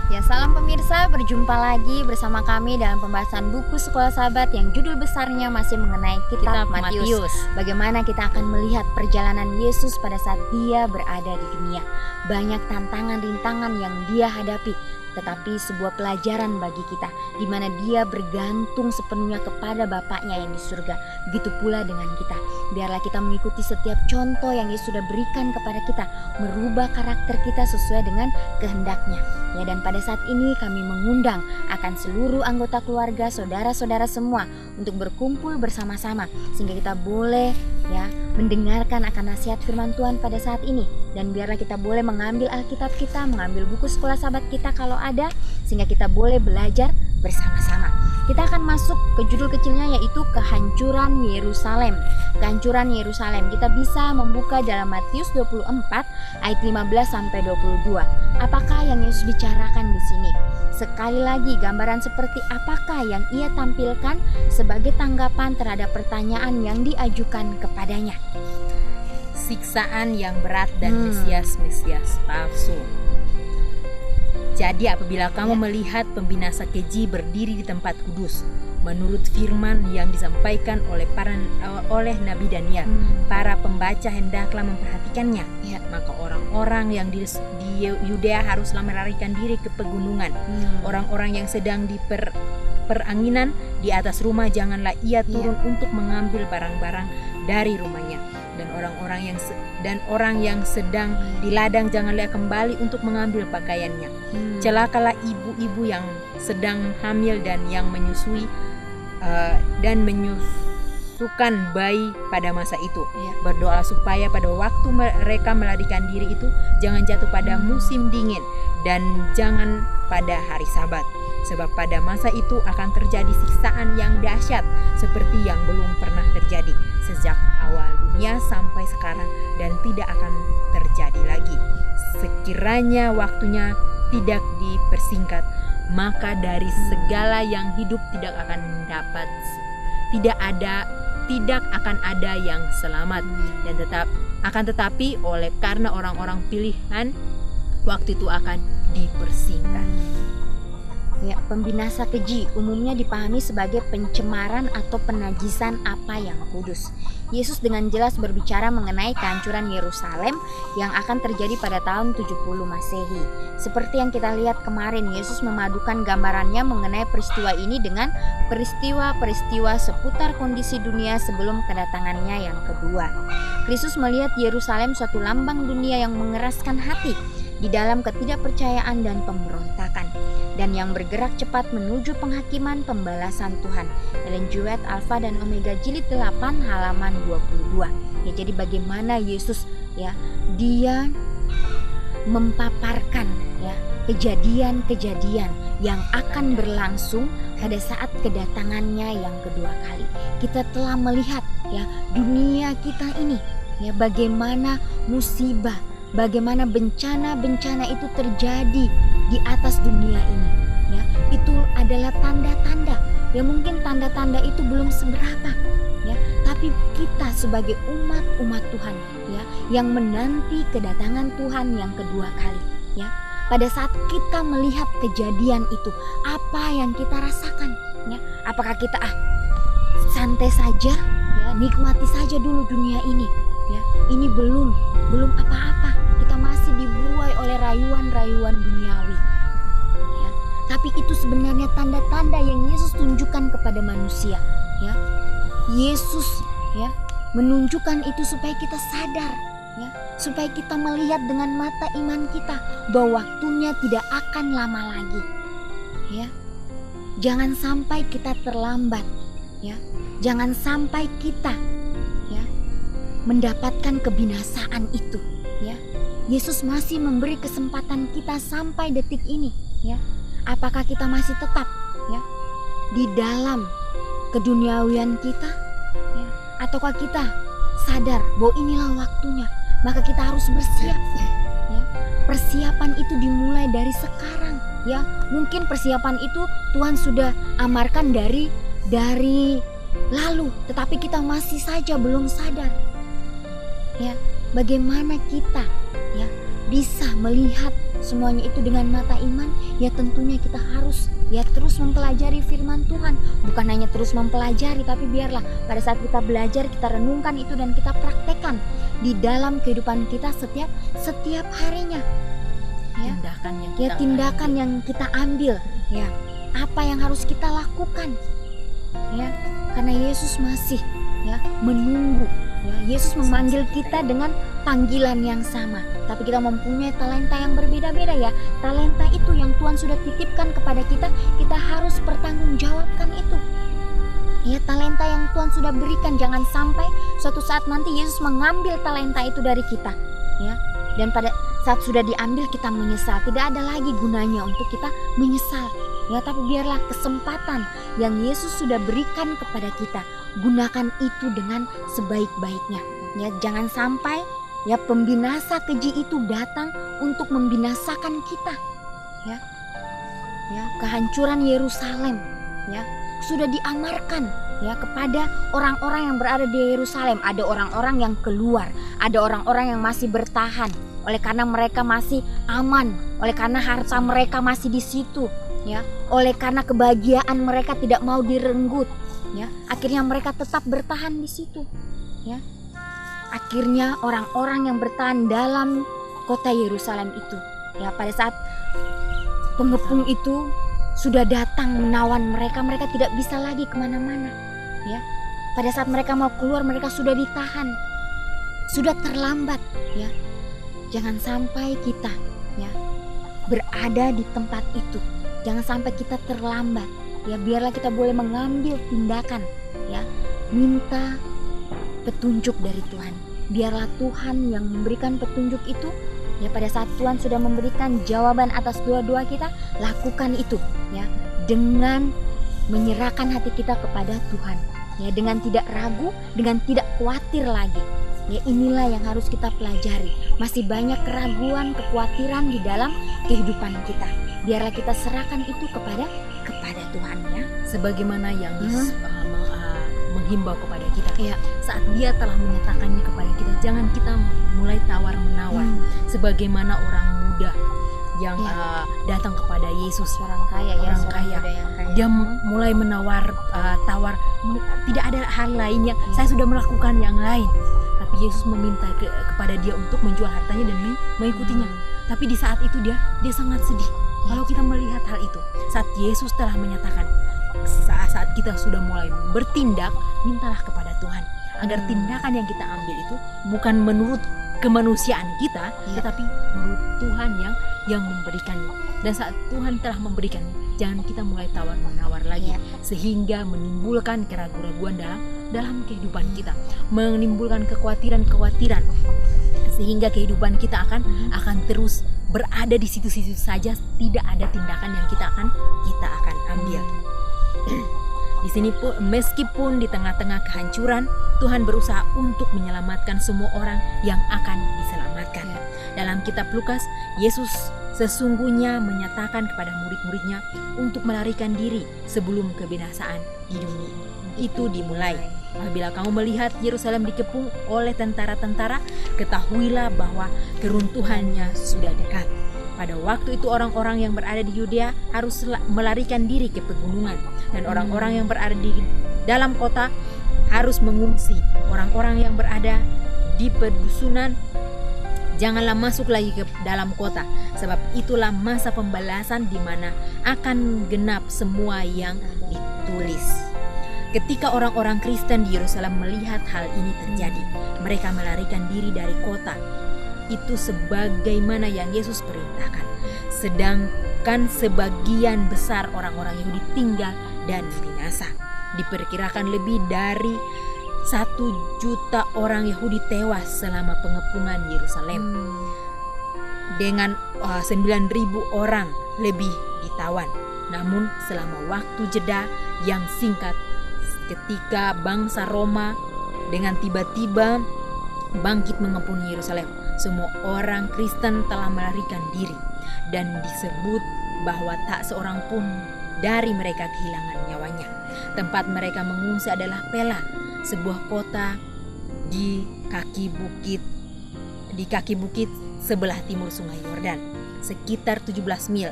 Ya, salam pemirsa, berjumpa lagi bersama kami dalam pembahasan buku Sekolah Sahabat yang judul besarnya masih mengenai kitab Matius. Bagaimana kita akan melihat perjalanan Yesus pada saat dia berada di dunia. Banyak tantangan, rintangan yang dia hadapi, tetapi sebuah pelajaran bagi kita, di mana dia bergantung sepenuhnya kepada Bapaknya yang di surga. Begitu pula dengan kita. Biarlah kita mengikuti setiap contoh yang Yesus sudah berikan kepada kita, merubah karakter kita sesuai dengan kehendaknya. Ya, dan pada saat ini kami mengundang akan seluruh anggota keluarga, saudara-saudara semua untuk berkumpul bersama-sama sehingga kita boleh mendengarkan akan nasihat firman Tuhan pada saat ini. Dan biarlah kita boleh mengambil Alkitab kita, mengambil buku Sekolah Sahabat kita kalau ada, sehingga kita boleh belajar bersama-sama. Kita akan masuk ke judul kecilnya, yaitu Kehancuran Yerusalem. Kehancuran Yerusalem. Kita bisa membuka dalam Matius 24 ayat 15 sampai 22. Apakah yang Yesus bicarakan di sini? Sekali lagi, gambaran seperti apakah yang ia tampilkan sebagai tanggapan terhadap pertanyaan yang diajukan kepadanya? Siksaan yang berat dan Mesias palsu. Jadi apabila kamu melihat pembinasa keji berdiri di tempat kudus, menurut firman yang disampaikan oleh Nabi Daniel, para pembaca hendaklah memperhatikannya. Maka orang-orang yang di Yudea haruslah melarikan diri ke pegunungan. Orang-orang yang sedang di peranginan di atas rumah, janganlah ia turun untuk mengambil barang-barang dari rumahnya. Dan orang yang sedang di ladang, janganlah kembali untuk mengambil pakaiannya. Celakalah ibu-ibu yang sedang hamil dan yang menyusui dan menyusukan bayi pada masa itu. Berdoa supaya pada waktu mereka melarikan diri itu jangan jatuh pada musim dingin dan jangan pada hari Sabat. Sebab pada masa itu akan terjadi siksaan yang dahsyat seperti yang belum pernah terjadi sejak awal dunia sampai sekarang, dan tidak akan terjadi lagi. Sekiranya waktunya tidak dipersingkat, maka dari segala yang hidup tidak akan ada yang selamat. Dan tetapi karena orang-orang pilihan, waktu itu akan dipersingkat. Ya, pembinasa keji umumnya dipahami sebagai pencemaran atau penajisan apa yang kudus. Yesus dengan jelas berbicara mengenai kehancuran Yerusalem yang akan terjadi pada tahun 70 Masehi. Seperti yang kita lihat kemarin, Yesus memadukan gambarannya mengenai peristiwa ini dengan peristiwa-peristiwa seputar kondisi dunia sebelum kedatangannya yang kedua. Kristus melihat Yerusalem suatu lambang dunia yang mengeraskan hati di dalam ketidakpercayaan dan pemberontakan, dan yang bergerak cepat menuju penghakiman pembalasan Tuhan. Ellen G. White, Alpha dan Omega jilid 8 halaman 22. Ya, jadi bagaimana Yesus dia memaparkan kejadian-kejadian yang akan berlangsung pada saat kedatangannya yang kedua kali. Kita telah melihat dunia kita ini, bagaimana musibah, bagaimana bencana-bencana itu terjadi di atas dunia ini. Itu adalah tanda-tanda. Mungkin tanda-tanda itu belum seberapa, tapi kita sebagai umat Tuhan, yang menanti kedatangan Tuhan yang kedua kali, pada saat kita melihat kejadian itu, apa yang kita rasakan? Apakah kita santai saja, nikmati saja dulu dunia ini? Ini belum apa-apa. Kita masih dibuai oleh rayuan-rayuan duniawi. Tapi itu sebenarnya tanda-tanda yang Yesus tunjukkan kepada manusia. Yesus menunjukkan itu supaya kita sadar, supaya kita melihat dengan mata iman kita bahwa waktunya tidak akan lama lagi. Jangan sampai kita terlambat. Jangan sampai kita mendapatkan kebinasaan itu. Yesus masih memberi kesempatan kita sampai detik ini. Apakah kita masih tetap di dalam keduniawian kita, ataukah kita sadar bahwa inilah waktunya, maka kita harus bersiap. Persiapan itu dimulai dari sekarang. Mungkin persiapan itu Tuhan sudah amarkan dari lalu, tetapi kita masih saja belum sadar. Bagaimana kita bisa melihat semuanya itu dengan mata iman, ya tentunya kita harus ya terus mempelajari firman Tuhan. Bukan hanya terus mempelajari, tapi biarlah pada saat kita belajar, kita renungkan itu dan kita praktekkan di dalam kehidupan kita setiap harinya. Ya, tindakan yang kita ambil, ya apa yang harus kita lakukan, ya karena Yesus masih ya menunggu. Ya, Yesus memanggil kita dengan panggilan yang sama, tapi kita mempunyai talenta yang berbeda-beda ya. Talenta itu yang Tuhan sudah titipkan kepada kita, kita harus pertanggungjawabkan itu. Ya, talenta yang Tuhan sudah berikan, jangan sampai suatu saat nanti Yesus mengambil talenta itu dari kita, ya. Dan pada saat sudah diambil kita menyesal, tidak ada lagi gunanya untuk kita menyesal. Ya, tapi biarlah kesempatan yang Yesus sudah berikan kepada kita, gunakan itu dengan sebaik-baiknya. Ya, jangan sampai ya pembinasa keji itu datang untuk membinasakan kita. Ya, kehancuran Yerusalem ya sudah diamarkan ya kepada orang-orang yang berada di Yerusalem. Ada orang-orang yang keluar, ada orang-orang yang masih bertahan oleh karena mereka masih aman, oleh karena harta mereka masih di situ. Ya, oleh karena kebahagiaan mereka tidak mau direnggut, ya, akhirnya mereka tetap bertahan di situ, ya. Akhirnya orang-orang yang bertahan dalam kota Yerusalem itu, ya, pada saat pengepung itu sudah datang menawan mereka, mereka tidak bisa lagi kemana-mana, ya. Pada saat mereka mau keluar, mereka sudah ditahan, sudah terlambat, ya. Jangan sampai kita, ya, berada di tempat itu. Jangan sampai kita terlambat, ya. Biarlah kita boleh mengambil tindakan, ya, minta petunjuk dari Tuhan. Biarlah Tuhan yang memberikan petunjuk itu, ya. Pada saat Tuhan sudah memberikan jawaban atas doa-doa kita, lakukan itu, ya, dengan menyerahkan hati kita kepada Tuhan, ya, dengan tidak ragu, dengan tidak khawatir lagi. Ya, inilah yang harus kita pelajari. Masih banyak keraguan, kekhawatiran di dalam kehidupan kita. Biarlah kita serahkan itu kepada Tuhan, ya. Sebagaimana yang Yesus menghimbau kepada kita, ya, saat Dia telah menyatakannya kepada kita, jangan kita mulai tawar-menawar. Sebagaimana orang muda yang datang kepada Yesus, orang kaya, dia mulai menawar, tawar, tidak ada hal lain yang saya sudah melakukan yang lain. Tapi Yesus meminta kepada dia untuk menjual hartanya dan mengikutinya. Tapi di saat itu dia sangat sedih. Kalau kita melihat hal itu, saat Yesus telah menyatakan, saat kita sudah mulai bertindak, mintalah kepada Tuhan agar tindakan yang kita ambil itu bukan menurut kemanusiaan kita, tetapi menurut Tuhan yang memberikannya. Dan saat Tuhan telah memberikannya, jangan kita mulai tawar-menawar lagi, sehingga menimbulkan keraguan-keraguan dalam kehidupan kita, menimbulkan kekhawatiran-kekhawatiran, sehingga kehidupan kita akan terus berada di situ-situ saja, tidak ada tindakan yang kita akan ambil. Di sini pun, meskipun di tengah-tengah kehancuran, Tuhan berusaha untuk menyelamatkan semua orang yang akan diselamatkan. Dalam kitab Lukas, Yesus sesungguhnya menyatakan kepada murid-muridnya untuk melarikan diri sebelum kebinasaan di dunia itu dimulai. Apabila kamu melihat Yerusalem dikepung oleh tentara-tentara, ketahuilah bahwa keruntuhannya sudah dekat. Pada waktu itu orang-orang yang berada di Yudea harus melarikan diri ke pegunungan, dan orang-orang yang berada di dalam kota harus mengungsi. Orang-orang yang berada di pedusunan janganlah masuk lagi ke dalam kota, sebab itulah masa pembalasan di mana akan genap semua yang ditulis. Ketika orang-orang Kristen di Yerusalem melihat hal ini terjadi, mereka melarikan diri dari kota itu sebagaimana yang Yesus perintahkan. Sedangkan sebagian besar orang-orang Yahudi tinggal dan binasa. Diperkirakan lebih dari 1 juta orang Yahudi tewas selama pengepungan Yerusalem. Dengan 9.000 orang lebih ditawan. Namun selama waktu jeda yang singkat, ketika bangsa Roma dengan tiba-tiba bangkit mengepung Yerusalem, semua orang Kristen telah melarikan diri, dan disebut bahwa tak seorang pun dari mereka kehilangan nyawanya. Tempat mereka mengungsi adalah Pela, sebuah kota di kaki bukit sebelah timur Sungai Yordan, sekitar 17 mil,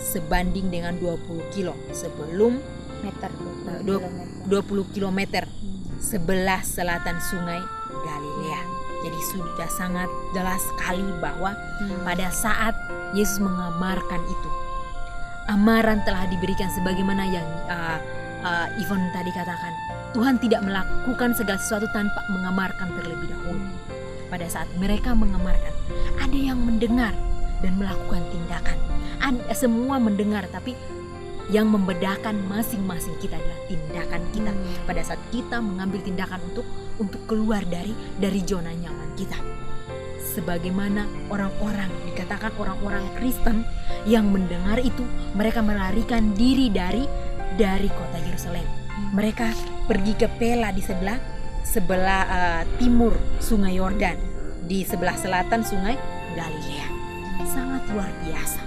sebanding dengan 20 kilo sebelum Meter 20 kilometer sebelah selatan Sungai Galilea. Jadi sudah sangat jelas sekali bahwa pada saat Yesus mengamarkan itu, amaran telah diberikan sebagaimana yang Yvonne tadi katakan. Tuhan tidak melakukan segala sesuatu tanpa mengamarkan terlebih dahulu. Pada saat mereka mengamarkan, ada yang mendengar dan melakukan tindakan. Semua mendengar, tapi yang membedakan masing-masing kita adalah tindakan kita. Pada saat kita mengambil tindakan untuk keluar dari zona nyaman kita. Sebagaimana orang-orang, dikatakan orang-orang Kristen yang mendengar itu, mereka melarikan diri dari kota Yerusalem. Mereka pergi ke Pela di sebelah timur Sungai Yordan, di sebelah selatan Sungai Galilea. Sangat luar biasa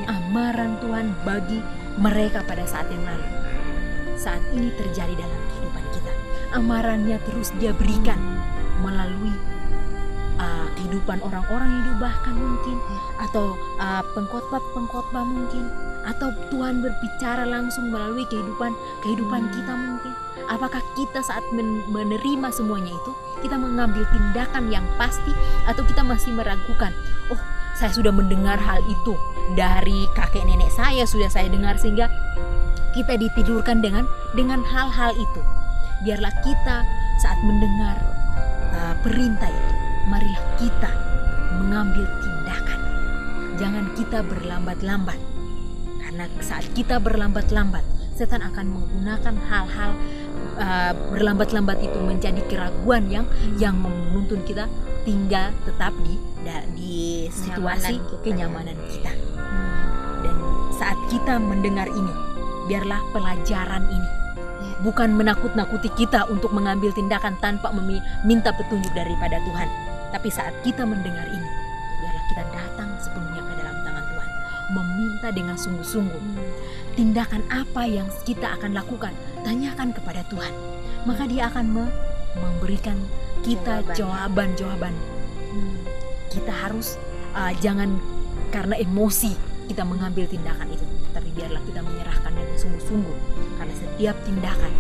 amaran Tuhan bagi mereka pada saat yang lalu. Saat ini terjadi dalam kehidupan kita. Amarannya terus Dia berikan melalui kehidupan orang-orang yang diubahkan mungkin, atau pengkhotbah mungkin, atau Tuhan berbicara langsung melalui kehidupan kita mungkin. Apakah kita saat menerima semuanya itu, kita mengambil tindakan yang pasti, atau kita masih meragukan? Oh, saya sudah mendengar hal itu dari kakek nenek saya, sudah saya dengar, sehingga kita ditidurkan dengan hal-hal itu. Biarlah kita saat mendengar perintah itu, marilah kita mengambil tindakan. Jangan kita berlambat-lambat, karena saat kita berlambat-lambat, setan akan menggunakan hal-hal berlambat-lambat itu menjadi keraguan yang menuntun kita tinggal tetap di situasi kenyamanan kita. Dan saat kita mendengar ini, biarlah pelajaran ini bukan menakut-nakuti kita untuk mengambil tindakan tanpa meminta petunjuk daripada Tuhan. Tapi saat kita mendengar ini, biarlah kita datang sepenuhnya ke dalam tangan Tuhan, meminta dengan sungguh-sungguh. Tindakan apa yang kita akan lakukan, tanyakan kepada Tuhan. Maka Dia akan memberikan kita jawaban-jawaban. Kita harus jangan karena emosi kita mengambil tindakan itu, tapi biarlah kita menyerahkan dengan sungguh-sungguh. Karena setiap tindakan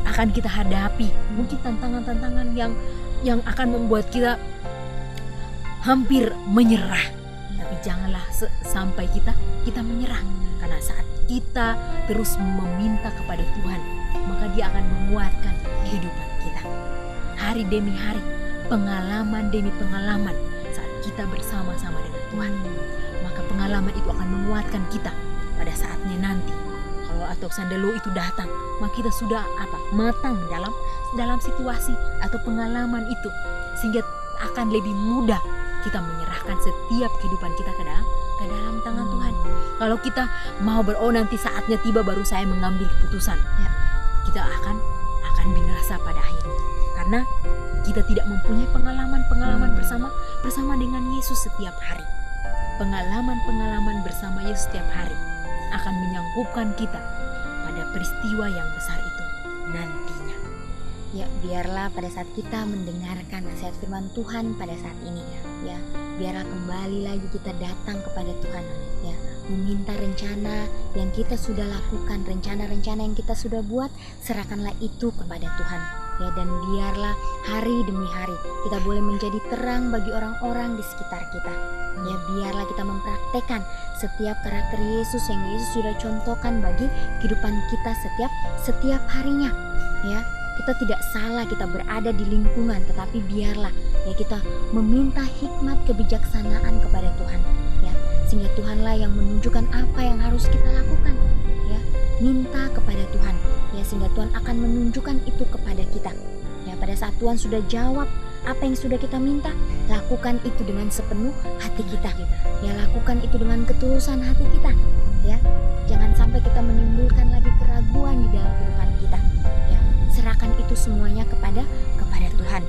akan kita hadapi mungkin tantangan-tantangan yang akan membuat kita hampir menyerah. Tapi janganlah sampai kita menyerah. Karena saat kita terus meminta kepada Tuhan, maka Dia akan menguatkan kehidupan kita. Hari demi hari, pengalaman demi pengalaman, saat kita bersama-sama dengan Tuhan, maka pengalaman itu akan menguatkan kita pada saatnya nanti. Kalau atau sandalo itu datang, maka kita sudah matang dalam situasi atau pengalaman itu, sehingga akan lebih mudah kita menyerahkan setiap kehidupan kita ke dalam tangan Tuhan. Kalau kita mau nanti saatnya tiba baru saya mengambil keputusan, kita akan binasa pada akhirnya, karena kita tidak mempunyai pengalaman bersama dengan Yesus setiap hari. Pengalaman bersama Yesus setiap hari akan menyangkupkan kita pada peristiwa yang besar itu nantinya. Ya, biarlah pada saat kita mendengarkan nasihat firman Tuhan pada saat ini, ya, biarlah kembali lagi kita datang kepada Tuhan, ya, meminta rencana yang kita sudah lakukan, rencana-rencana yang kita sudah buat, serahkanlah itu kepada Tuhan, ya, dan biarlah hari demi hari kita boleh menjadi terang bagi orang-orang di sekitar kita. Ya, biarlah kita mempraktekkan setiap karakter Yesus yang Yesus sudah contohkan bagi kehidupan kita setiap harinya. Ya, kita tidak salah kita berada di lingkungan, tetapi biarlah ya kita meminta hikmat kebijaksanaan kepada Tuhan. Ya, sehingga Tuhanlah yang menunjukkan apa yang harus kita lakukan. Ya, minta kepada Tuhan. Ya, sehingga Tuhan akan menunjukkan itu kepada kita. Ya, pada saat Tuhan sudah jawab apa yang sudah kita minta, lakukan itu dengan sepenuh hati kita. Ya, lakukan itu dengan ketulusan hati kita. Ya, jangan sampai kita menimbulkan lagi keraguan di dalam kehidupan kita. Ya, serahkan itu semuanya kepada Tuhan.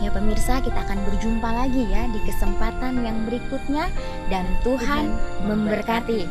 Ya, pemirsa, kita akan berjumpa lagi ya di kesempatan yang berikutnya, dan Tuhan memberkati.